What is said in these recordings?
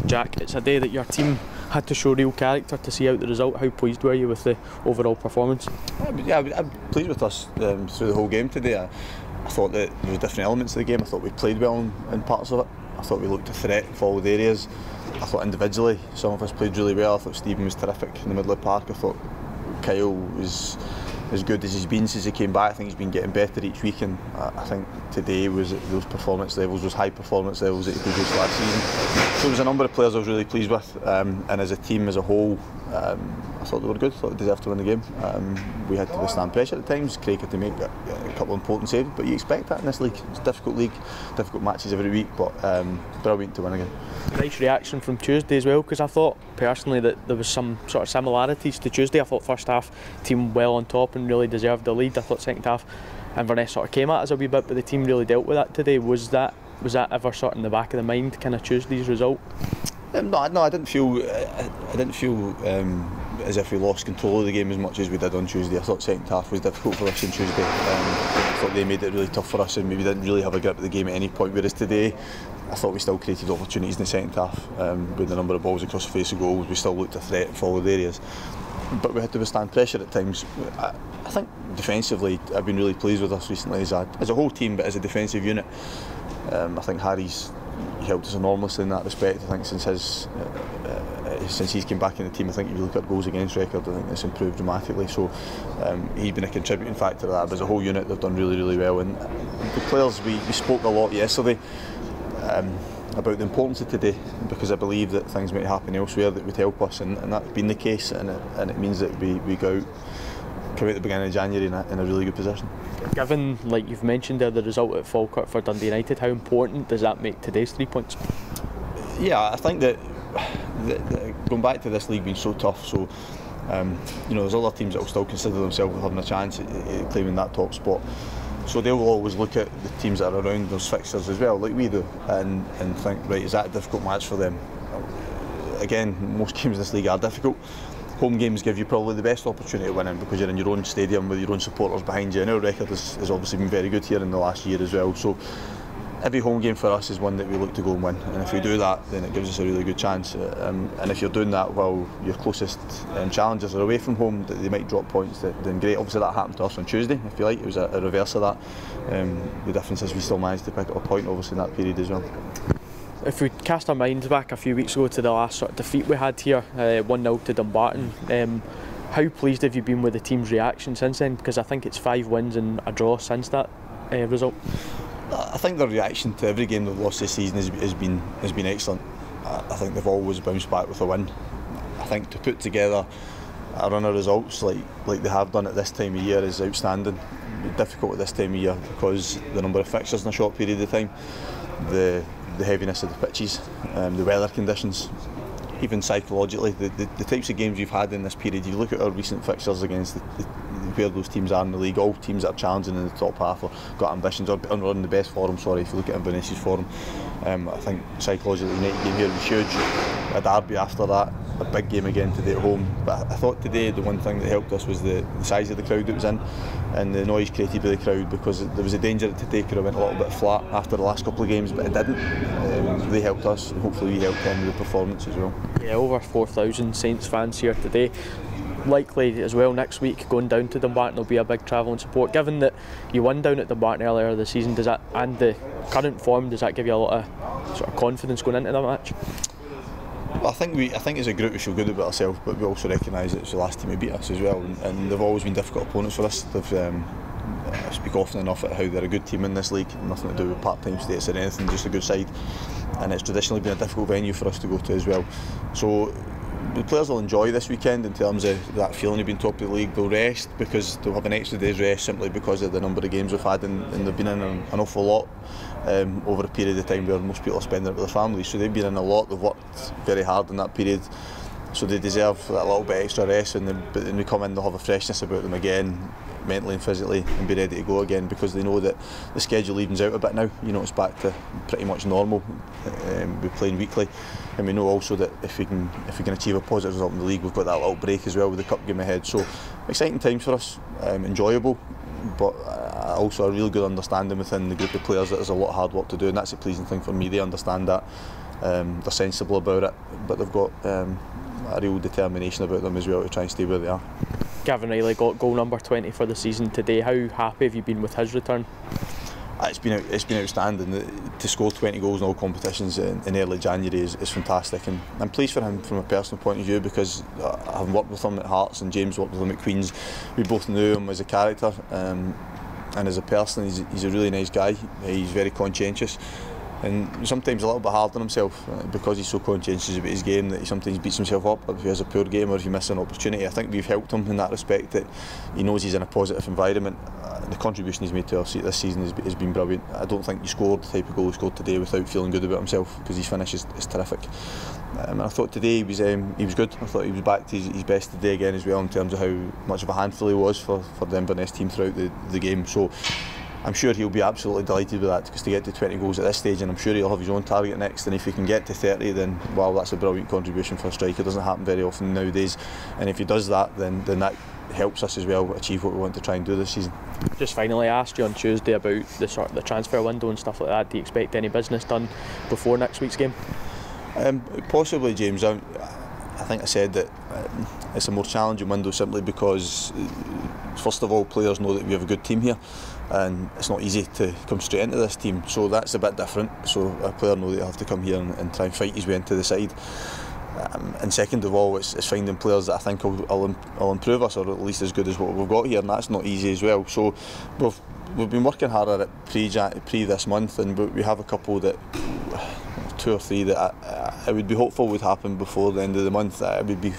Jack, it's a day that your team had to show real character to see out the result. How pleased were you with the overall performance? Yeah, I'm pleased with us through the whole game today. I thought that there were different elements of the game. I thought we played well in parts of it. I thought we looked a threat in forward areas. I thought individually some of us played really well. I thought Stephen was terrific in the middle of the park. I thought Kyle was as good as he's been since he came back. I think he's been getting better each week, and I think today was at those performance levels, those high performance levels that he produced last season. So there was a number of players I was really pleased with, and as a team as a whole, I thought they were good. I thought they deserved to win the game. We had to withstand pressure at times. Craig had to make a couple of important saves, but you expect that in this league. It's a difficult league, difficult matches every week, but brilliant to win again. Nice reaction from Tuesday as well, because I thought personally that there was some sort of similarities to Tuesday. I thought first half team well on top and really deserved the lead. I thought second half Inverness sort of came at us a wee bit, but the team really dealt with that today. Was that ever sort of in the back of the mind, kind of Tuesday's result? No, I didn't feel as if we lost control of the game as much as we did on Tuesday. I thought second half was difficult for us on Tuesday. I thought they made it really tough for us, and maybe didn't really have a grip of the game at any point. Whereas today, I thought we still created opportunities in the second half with the number of balls across the face of goals. We still looked a threat in forward areas, but we had to withstand pressure at times. I think defensively, I've been really pleased with us recently as a whole team, but as a defensive unit, I think Harry's helped us enormously in that respect. I think since he's came back in the team, I think if you look at goals against record, I think it's improved dramatically. So he's been a contributing factor to that. But as a whole unit, they've done really, really well. And the players, we spoke a lot yesterday about the importance of today, because I believe that things might happen elsewhere that would help us, and that's been the case. And it means that we go out, come out at the beginning of January in a really good position. Given, like you've mentioned there, the result at Falkirk for Dundee United, how important does that make today's 3 points? Yeah, I think that going back to this league being so tough, so there's other teams that will still consider themselves having a chance at claiming that top spot. So they'll always look at the teams that are around those fixtures as well, like we do, and think, right, is that a difficult match for them? Again, most games in this league are difficult. Home games give you probably the best opportunity of winning because you're in your own stadium with your own supporters behind you, and our record has obviously been very good here in the last year as well. So every home game for us is one that we look to go and win, and if we do that, then it gives us a really good chance. And if you're doing that while your closest challengers are away from home, that they might drop points, then great. Obviously that happened to us on Tuesday, if you like. It was a reverse of that. The difference is we still managed to pick up a point obviously in that period as well. If we cast our minds back a few weeks ago to the last sort of defeat we had here, 1-0 to Dumbarton, how pleased have you been with the team's reaction since then? Because I think it's 5 wins and a draw since that result. I think the reaction to every game they've lost this season has been excellent. I think they've always bounced back with a win. I think to put together a run of results like they have done at this time of year is outstanding. Difficult at this time of year because the number of fixtures in a short period of time, the heaviness of the pitches, the weather conditions, even psychologically, the types of games we've had in this period. You look at our recent fixtures against where those teams are in the league, all teams that are challenging in the top half or got ambitions or are in the best form. Sorry, if you look at Inverness's form, I think psychologically the United game here was huge. A derby after that, a big game again today at home. But I thought today the one thing that helped us was the size of the crowd that was in and the noise created by the crowd, because there was a danger that today could have went a little bit flat after the last couple of games, but it didn't. They helped us, and hopefully we helped them with the performance as well. Yeah, over 4,000 Saints fans here today. Likely as well next week going down to Dumbarton will be a big travelling support. Given that you won down at Dumbarton earlier this season, does that, and the current form, does that give you a lot of sort of confidence going into that match? Well, I think as a group we feel good about ourselves, but we also recognise that it's the last team who beat us as well, and they've always been difficult opponents for us. I speak often enough at how they're a good team in this league, nothing to do with part-time status or anything, just a good side, and it's traditionally been a difficult venue for us to go to as well. So the players will enjoy this weekend in terms of that feeling of being top of the league. They'll rest because they'll have an extra day's rest simply because of the number of games we've had, and they've been in an awful lot over a period of time where most people are spending it with their families. So they've been in a lot, they've worked very hard in that period, so they deserve that little bit extra rest, but when they come in they'll have a freshness about them again, mentally and physically, and be ready to go again, because they know that the schedule evens out a bit now. It's back to pretty much normal. We're playing weekly, and we know also that if we can achieve a positive result in the league, we've got that little break as well with the cup game ahead. So exciting times for us, enjoyable, but also a real good understanding within the group of players that there's a lot of hard work to do, and that's a pleasing thing for me. They understand that, They're sensible about it, but they've got a real determination about them as well to try and stay where they are. Gavin Riley got goal number 20 for the season today. How happy have you been with his return? It's been outstanding. To score 20 goals in all competitions in early January is fantastic, and I'm pleased for him from a personal point of view, because I've worked with him at Hearts and James worked with him at Queen's. We both knew him as a character, and as a person he's a really nice guy. He's very conscientious, and sometimes a little bit hard on himself because he's so conscientious about his game that he sometimes beats himself up if he has a poor game or if he misses an opportunity. I think we've helped him in that respect, that he knows he's in a positive environment. The contribution he's made to us this season has been brilliant. I don't think he scored the type of goal he scored today without feeling good about himself, because his finish is terrific. And I thought today he was good. I thought he was back to his best today again as well, in terms of how much of a handful he was for the Inverness team throughout the game. So I'm sure he'll be absolutely delighted with that, because to get to 20 goals at this stage, and I'm sure he'll have his own target next, and if he can get to 30, then wow, that's a brilliant contribution for a striker. It doesn't happen very often nowadays, and if he does that, then that helps us as well achieve what we want to try and do this season. Just finally, I asked you on Tuesday about the transfer window and stuff like that. Do you expect any business done before next week's game? Possibly, James. I think I said that it's a more challenging window simply because, first of all, players know that we have a good team here, and it's not easy to come straight into this team, so that's a bit different. So a player knows that he'll have to come here and try and fight his way into the side. And second of all, it's finding players that I think will improve us, or at least as good as what we've got here, and that's not easy as well. So we've been working harder at pre this month, and we have a couple that, 2 or 3 that I would be hopeful would happen before the end of the month. I would be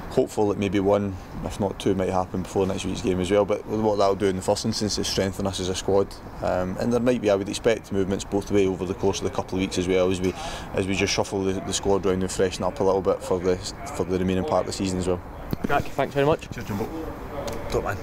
hopeful that maybe 1, if not 2, might happen before next week's game as well. But what that'll do in the first instance is strengthen us as a squad, and there might be, I would expect, movements both ways over the course of the couple of weeks as well, as we just shuffle the squad round and freshen up a little bit for the remaining part of the season as well. Jack, thanks very much. Cheers, Jumbo. Top man.